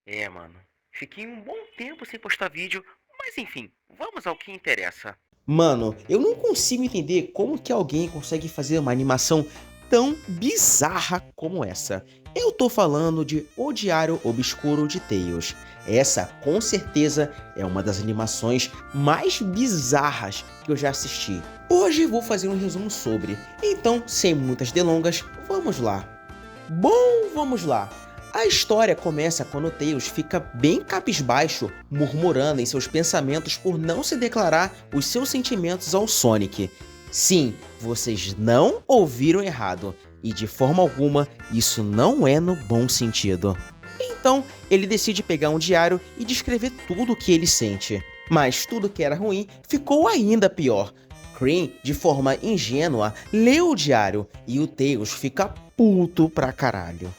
Mano, fiquei um bom tempo sem postar vídeo, mas enfim, vamos ao que interessa. Mano, eu não consigo entender como que alguém consegue fazer uma animação tão bizarra como essa. Eu tô falando de O Diário Obscuro de Tails. Essa, com certeza, é uma das animações mais bizarras que eu já assisti. Hoje vou fazer um resumo sobre, então, sem muitas delongas, vamos lá. Bom, vamos lá. A história começa quando Tails fica bem cabisbaixo, murmurando em seus pensamentos por não se declarar os seus sentimentos ao Sonic. Sim, vocês não ouviram errado, e de forma alguma isso não é no bom sentido. Então, ele decide pegar um diário e descrever tudo o que ele sente. Mas tudo que era ruim ficou ainda pior. Cream, de forma ingênua, lê o diário e o Tails fica puto pra caralho.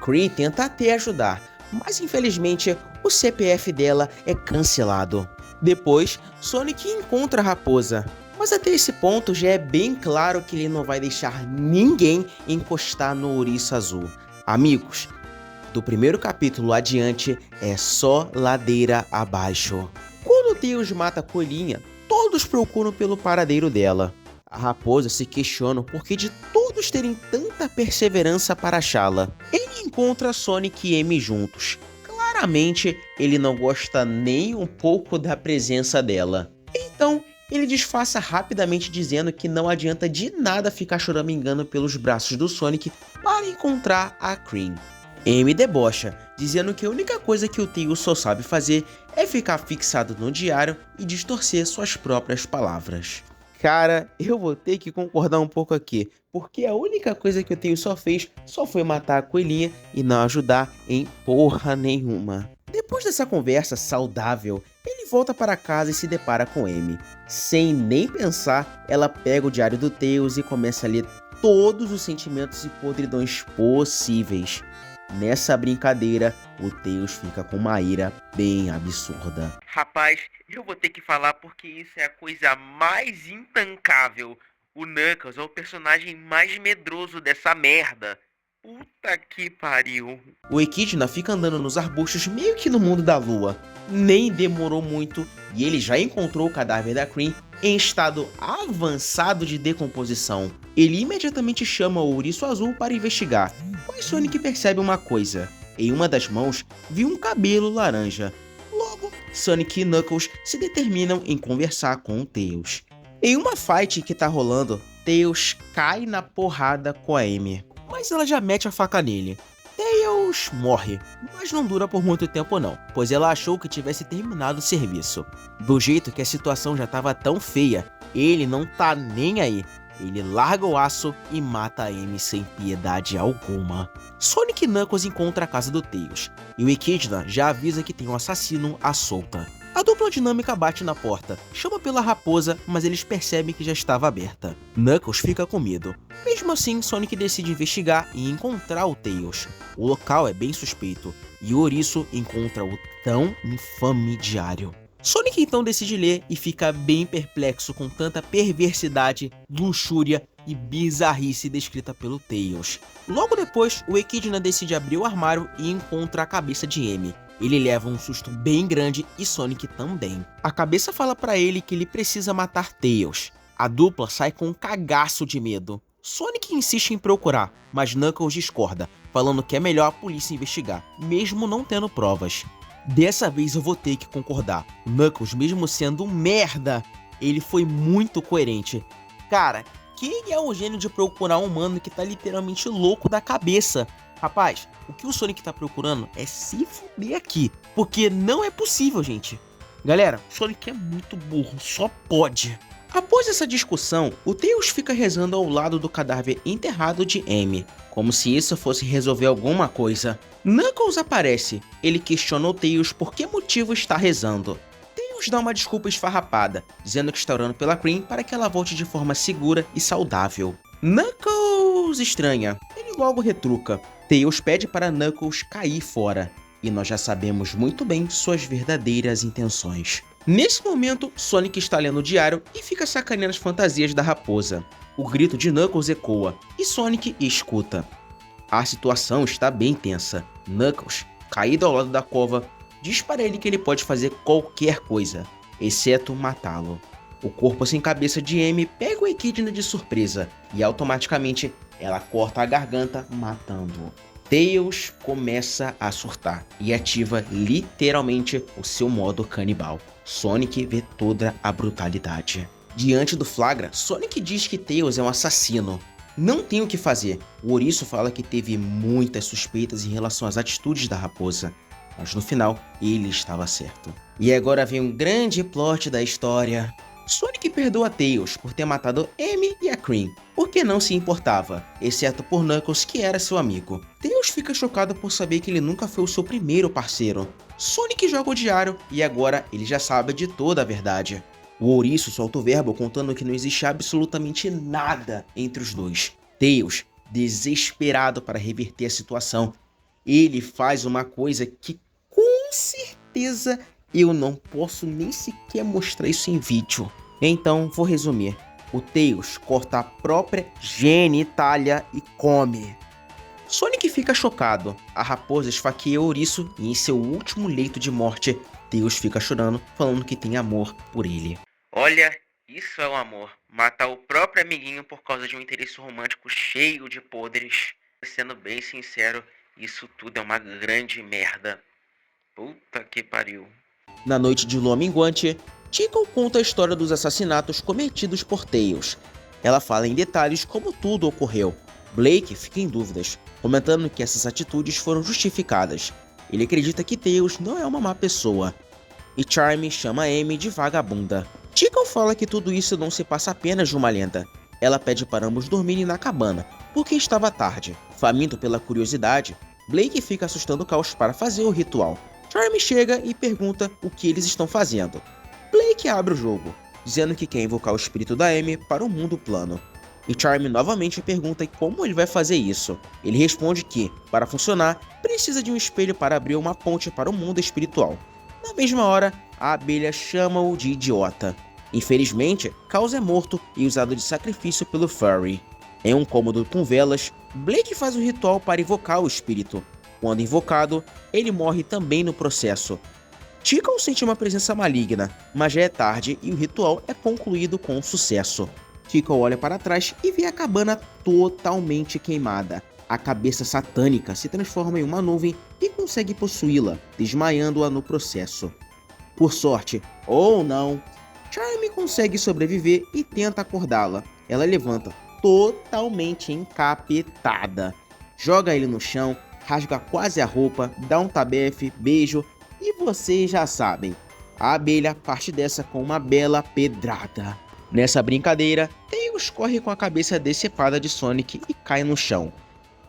Cream tenta até ajudar, mas infelizmente o CPF dela é cancelado. Depois, Sonic encontra a raposa, mas até esse ponto já é bem claro que ele não vai deixar ninguém encostar no ouriço azul. Amigos, do primeiro capítulo adiante é só ladeira abaixo. Quando Tails mata a coelhinha, todos procuram pelo paradeiro dela. A raposa se questiona o porquê de todos terem tanta perseverança para achá-la. Ele encontra Sonic e Amy juntos. Claramente, ele não gosta nem um pouco da presença dela. Então, ele disfarça rapidamente dizendo que não adianta de nada ficar choramingando pelos braços do Sonic para encontrar a Cream. Amy debocha, dizendo que a única coisa que o Tails só sabe fazer é ficar fixado no diário e distorcer suas próprias palavras. Cara, eu vou ter que concordar um pouco aqui, porque a única coisa que o Tails só fez só foi matar a coelhinha e não ajudar em porra nenhuma. Depois dessa conversa saudável, ele volta para casa e se depara com Amy. Sem nem pensar, ela pega o diário do Tails e começa a ler todos os sentimentos e podridões possíveis. Nessa brincadeira, o Tails fica com uma ira bem absurda. Rapaz, eu vou ter que falar porque isso é a coisa mais intancável. O Knuckles é o personagem mais medroso dessa merda. Puta que pariu. O Echidna fica andando nos arbustos meio que no mundo da lua. Nem demorou muito e ele já encontrou o cadáver da Cream em estado avançado de decomposição. Ele imediatamente chama o Ouriço Azul para investigar, mas Sonic percebe uma coisa. Em uma das mãos, viu um cabelo laranja. Logo, Sonic e Knuckles se determinam em conversar com o Tails. Em uma fight que tá rolando, Tails cai na porrada com a Amy, mas ela já mete a faca nele. Tails morre, mas não dura por muito tempo não, pois ela achou que tivesse terminado o serviço. Do jeito que a situação já estava tão feia, ele não tá nem aí. Ele larga o aço e mata a Amy sem piedade alguma. Sonic e Knuckles encontram a casa do Tails, e o Echidna já avisa que tem um assassino à solta. A dupla dinâmica bate na porta, chama pela raposa, mas eles percebem que já estava aberta. Knuckles fica com medo. Mesmo assim, Sonic decide investigar e encontrar o Tails. O local é bem suspeito, e o ouriço encontra o tão infame diário. Sonic então decide ler e fica bem perplexo com tanta perversidade, luxúria e bizarrice descrita pelo Tails. Logo depois, o Echidna decide abrir o armário e encontra a cabeça de Amy. Ele leva um susto bem grande e Sonic também. A cabeça fala pra ele que ele precisa matar Tails. A dupla sai com um cagaço de medo. Sonic insiste em procurar, mas Knuckles discorda, falando que é melhor a polícia investigar, mesmo não tendo provas. Dessa vez eu vou ter que concordar. Knuckles, mesmo sendo um merda, ele foi muito coerente. Cara, quem é o gênio de procurar um humano que tá literalmente louco da cabeça? Rapaz, o que o Sonic tá procurando é se fuder aqui, porque não é possível, gente. Galera, o Sonic é muito burro, só pode. Após essa discussão, o Tails fica rezando ao lado do cadáver enterrado de Amy, como se isso fosse resolver alguma coisa. Knuckles aparece, ele questiona o Tails por que motivo está rezando. Tails dá uma desculpa esfarrapada, dizendo que está orando pela Cream para que ela volte de forma segura e saudável. Knuckles estranha, ele logo retruca. Tails pede para Knuckles cair fora, e nós já sabemos muito bem suas verdadeiras intenções. Nesse momento, Sonic está lendo o diário e fica sacaneando as fantasias da raposa. O grito de Knuckles ecoa, e Sonic escuta. A situação está bem tensa. Knuckles caído ao lado da cova, diz para ele que ele pode fazer qualquer coisa, exceto matá-lo. O corpo sem cabeça de Amy pega o Echidna de surpresa e automaticamente ela corta a garganta, matando-o. Tails começa a surtar e ativa literalmente o seu modo canibal. Sonic vê toda a brutalidade. Diante do flagra, Sonic diz que Tails é um assassino. Não tem o que fazer. O ouriço fala que teve muitas suspeitas em relação às atitudes da raposa, mas no final ele estava certo. E agora vem um grande plot da história. Sonic perdoa Tails por ter matado Amy e a Cream, porque não se importava, exceto por Knuckles, que era seu amigo. Tails fica chocado por saber que ele nunca foi o seu primeiro parceiro. Sonic joga o diário e agora ele já sabe de toda a verdade. O ouriço solta o verbo contando que não existe absolutamente nada entre os dois. Tails, desesperado para reverter a situação, ele faz uma coisa que com certeza eu não posso nem sequer mostrar isso em vídeo. Então vou resumir. O Tails corta a própria genitália e come. Sonic fica chocado. A raposa esfaqueia o ouriço e em seu último leito de morte, Tails fica chorando, falando que tem amor por ele. Olha, isso é um amor. Matar o próprio amiguinho por causa de um interesse romântico cheio de podres. Sendo bem sincero, isso tudo é uma grande merda. Puta que pariu. Na noite de lua minguante, Tickle conta a história dos assassinatos cometidos por Tails. Ela fala em detalhes como tudo ocorreu. Blake fica em dúvidas, comentando que essas atitudes foram justificadas. Ele acredita que Tails não é uma má pessoa. E Charmy chama Amy de vagabunda. Tickle fala que tudo isso não se passa apenas de uma lenda. Ela pede para ambos dormirem na cabana, porque estava tarde. Faminto pela curiosidade, Blake fica assustando Caos para fazer o ritual. Charmy chega e pergunta o que eles estão fazendo. Blake abre o jogo, dizendo que quer invocar o espírito da Amy para o mundo plano. E Charmy novamente pergunta como ele vai fazer isso. Ele responde que, para funcionar, precisa de um espelho para abrir uma ponte para o mundo espiritual. Na mesma hora, a abelha chama-o de idiota. Infelizmente, Caos é morto e usado de sacrifício pelo Furry. Em um cômodo com velas, Blake faz um ritual para invocar o espírito. Quando invocado, ele morre também no processo. Tickle sente uma presença maligna, mas já é tarde e o ritual é concluído com sucesso. Tickle olha para trás e vê a cabana totalmente queimada. A cabeça satânica se transforma em uma nuvem e consegue possuí-la, desmaiando-a no processo. Por sorte, ou não, Charmy consegue sobreviver e tenta acordá-la. Ela levanta, totalmente encapetada. Joga ele no chão, rasga quase a roupa, dá um tabefe, beijo e vocês já sabem. A abelha parte dessa com uma bela pedrada. Nessa brincadeira, Tails corre com a cabeça decepada de Sonic e cai no chão.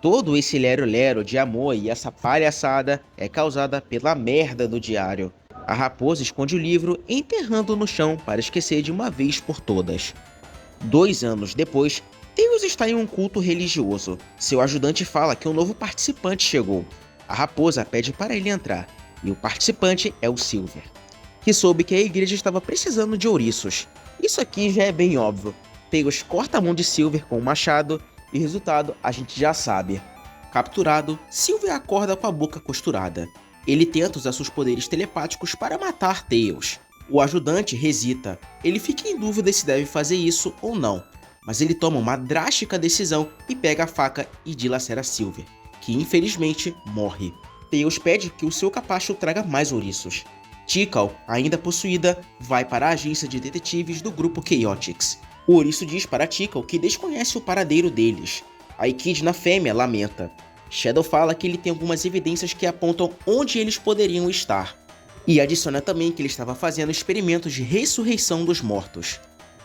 Todo esse lero-lero de amor e essa palhaçada é causada pela merda do diário. A raposa esconde o livro, enterrando no chão para esquecer de uma vez por todas. 2 anos depois, Tails está em um culto religioso. Seu ajudante fala que um novo participante chegou. A raposa pede para ele entrar, e o participante é o Silver, que soube que a igreja estava precisando de ouriços. Isso aqui já é bem óbvio. Tails corta a mão de Silver com um machado, e o resultado a gente já sabe. Capturado, Silver acorda com a boca costurada. Ele tenta usar seus poderes telepáticos para matar Tails. O ajudante hesita. Ele fica em dúvida se deve fazer isso ou não, mas ele toma uma drástica decisão e pega a faca e dilacera Silver, que infelizmente morre. Tails pede que o seu capacho traga mais ouriços. Tickle, ainda possuída, vai para a agência de detetives do grupo Chaotix. O ouriço diz para Tickle que desconhece o paradeiro deles. A Echidna fêmea lamenta. Shadow fala que ele tem algumas evidências que apontam onde eles poderiam estar. E adiciona também que ele estava fazendo experimentos de ressurreição dos mortos.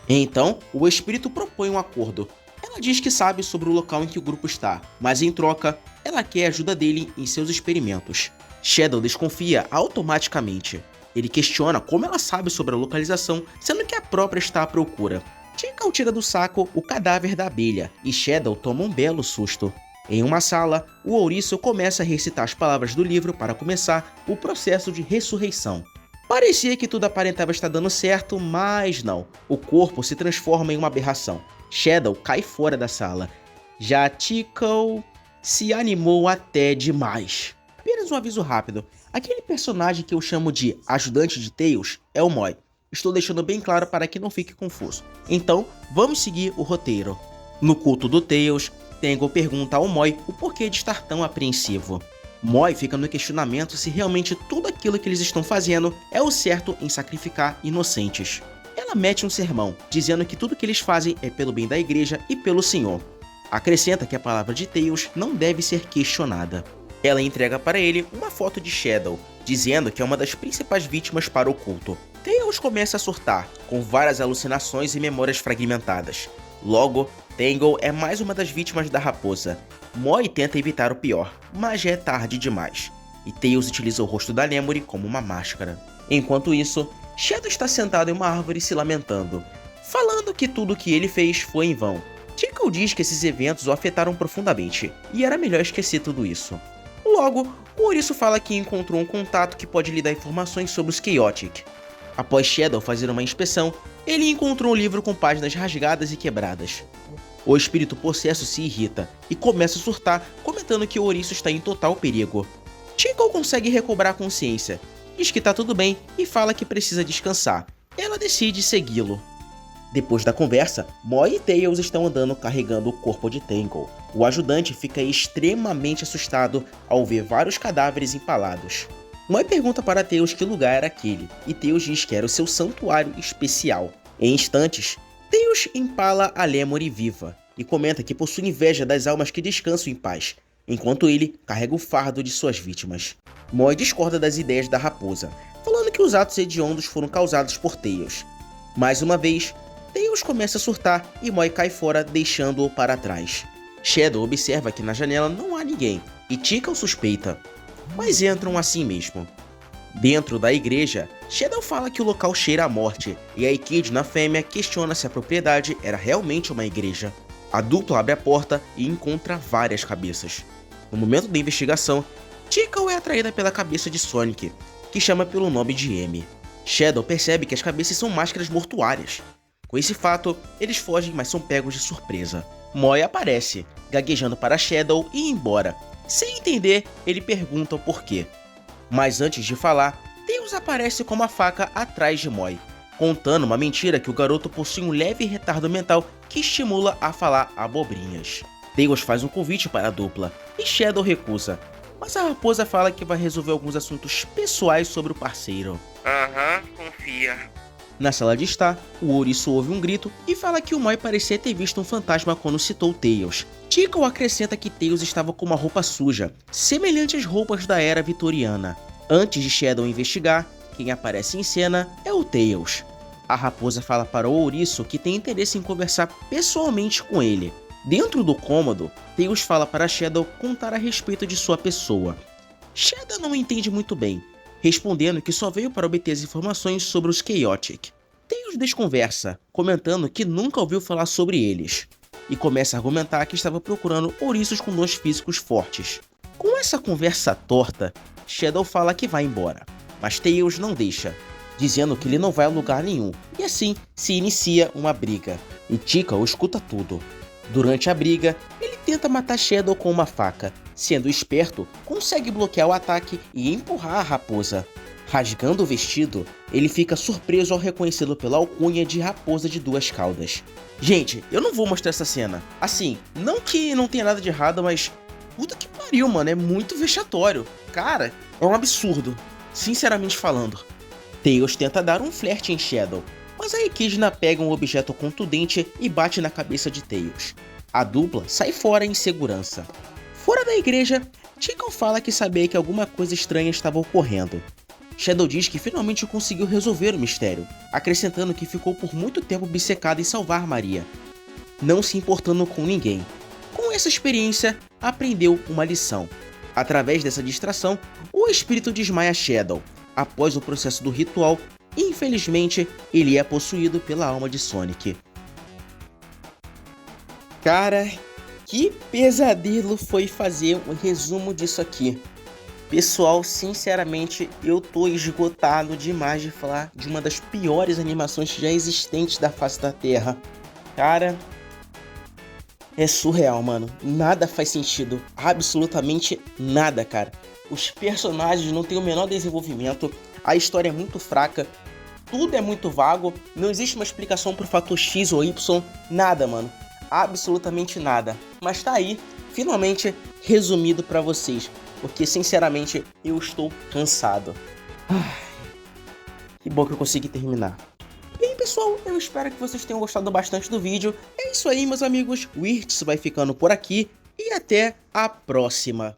Então, o espírito propõe um acordo. Ela diz que sabe sobre o local em que o grupo está, mas em troca, ela quer a ajuda dele em seus experimentos. Shadow desconfia automaticamente. Ele questiona como ela sabe sobre a localização, sendo que a própria está à procura. Tickle tira do saco o cadáver da abelha, e Shadow toma um belo susto. Em uma sala, o ouriço começa a recitar as palavras do livro para começar o processo de ressurreição. Parecia que tudo aparentava estar dando certo, mas não. O corpo se transforma em uma aberração. Shadow cai fora da sala. Já Tickle se animou até demais. Apenas um aviso rápido. Aquele personagem que eu chamo de ajudante de Tails é o Moy. Estou deixando bem claro para que não fique confuso. Então, vamos seguir o roteiro. No culto do Tails, Tangle pergunta ao Moy o porquê de estar tão apreensivo. Moy fica no questionamento se realmente tudo aquilo que eles estão fazendo é o certo em sacrificar inocentes. Ela mete um sermão, dizendo que tudo que eles fazem é pelo bem da igreja e pelo Senhor. Acrescenta que a palavra de Tails não deve ser questionada. Ela entrega para ele uma foto de Shadow, dizendo que é uma das principais vítimas para o culto. Tails começa a surtar, com várias alucinações e memórias fragmentadas. Logo, Tangle é mais uma das vítimas da raposa. Moy tenta evitar o pior, mas já é tarde demais. E Tails utiliza o rosto da Lemuri como uma máscara. Enquanto isso, Shadow está sentado em uma árvore se lamentando, falando que tudo o que ele fez foi em vão. Tinkle diz que esses eventos o afetaram profundamente, e era melhor esquecer tudo isso. Logo, o ouriço fala que encontrou um contato que pode lhe dar informações sobre os Chaotic. Após Shadow fazer uma inspeção, ele encontrou um livro com páginas rasgadas e quebradas. O espírito possesso se irrita e começa a surtar, comentando que o ouriço está em total perigo. Tinkle consegue recobrar a consciência, diz que tá tudo bem e fala que precisa descansar. Ela decide segui-lo. Depois da conversa, Moy e Tails estão andando carregando o corpo de Tangle. O ajudante fica extremamente assustado ao ver vários cadáveres empalados. Moy pergunta para Tails que lugar era aquele, e Tails diz que era o seu santuário especial. Em instantes, Tails empala a Lemuri viva, e comenta que possui inveja das almas que descansam em paz, enquanto ele carrega o fardo de suas vítimas. Moy discorda das ideias da raposa, falando que os atos hediondos foram causados por Tails. Mais uma vez, Tails começa a surtar e Moy cai fora, deixando-o para trás. Shadow observa que na janela não há ninguém, e Tinkle suspeita, mas entram assim mesmo. Dentro da igreja, Shadow fala que o local cheira a morte, e a Echidna fêmea questiona se a propriedade era realmente uma igreja. A dupla abre a porta e encontra várias cabeças. No momento da investigação, Tinkle é atraída pela cabeça de Sonic, que chama pelo nome de M. Shadow percebe que as cabeças são máscaras mortuárias. Com esse fato, eles fogem, mas são pegos de surpresa. Moy aparece, gaguejando para Shadow e ir embora. Sem entender, ele pergunta o porquê. Mas antes de falar, Tails aparece com uma faca atrás de Moy, contando uma mentira que o garoto possui um leve retardo mental que estimula a falar abobrinhas. Tails faz um convite para a dupla, e Shadow recusa, mas a raposa fala que vai resolver alguns assuntos pessoais sobre o parceiro. Confia. Na sala de estar, o ouriço ouve um grito e fala que o Moy parecia ter visto um fantasma quando citou Tails. Tinkle acrescenta que Tails estava com uma roupa suja, semelhante às roupas da era vitoriana. Antes de Shadow investigar, quem aparece em cena é o Tails. A raposa fala para o ouriço que tem interesse em conversar pessoalmente com ele. Dentro do cômodo, Tails fala para Shadow contar a respeito de sua pessoa. Shadow não entende muito bem, respondendo que só veio para obter as informações sobre os Chaotic. Tails desconversa, comentando que nunca ouviu falar sobre eles, e começa a argumentar que estava procurando ouriços com dons físicos fortes. Com essa conversa torta, Shadow fala que vai embora, mas Tails não deixa, dizendo que ele não vai a lugar nenhum, e assim se inicia uma briga, e Tinkle escuta tudo. Durante a briga, ele tenta matar Shadow com uma faca. Sendo esperto, consegue bloquear o ataque e empurrar a raposa. Rasgando o vestido, ele fica surpreso ao reconhecê-lo pela alcunha de Raposa de Duas Caudas. Gente, eu não vou mostrar essa cena. Assim, não que não tenha nada de errado, mas... puta que pariu, mano, é muito vexatório. Cara, é um absurdo, sinceramente falando. Tails tenta dar um flerte em Shadow, mas a Echidna pega um objeto contundente e bate na cabeça de Tails. A dupla sai fora em segurança. Fora da igreja, Tinkle fala que sabia que alguma coisa estranha estava ocorrendo. Shadow diz que finalmente conseguiu resolver o mistério, acrescentando que ficou por muito tempo obcecado em salvar Maria, não se importando com ninguém. Com essa experiência, aprendeu uma lição. Através dessa distração, o espírito desmaia Shadow. Após o processo do ritual, infelizmente, ele é possuído pela alma de Sonic. Cara, que pesadelo foi fazer um resumo disso aqui. Pessoal, sinceramente, eu tô esgotado demais de falar de uma das piores animações já existentes da face da Terra. Cara, é surreal, mano. Nada faz sentido. Absolutamente nada, cara. os personagens não têm o menor desenvolvimento, a história é muito fraca, tudo é muito vago, não existe uma explicação pro fator X ou Y, nada, mano. Absolutamente nada. Mas tá aí, finalmente resumido pra vocês, porque sinceramente eu estou cansado. Que bom que eu consegui terminar. Bem, pessoal, eu espero que vocês tenham gostado bastante do vídeo. É isso aí, meus amigos. O Wirtz vai ficando por aqui e até a próxima.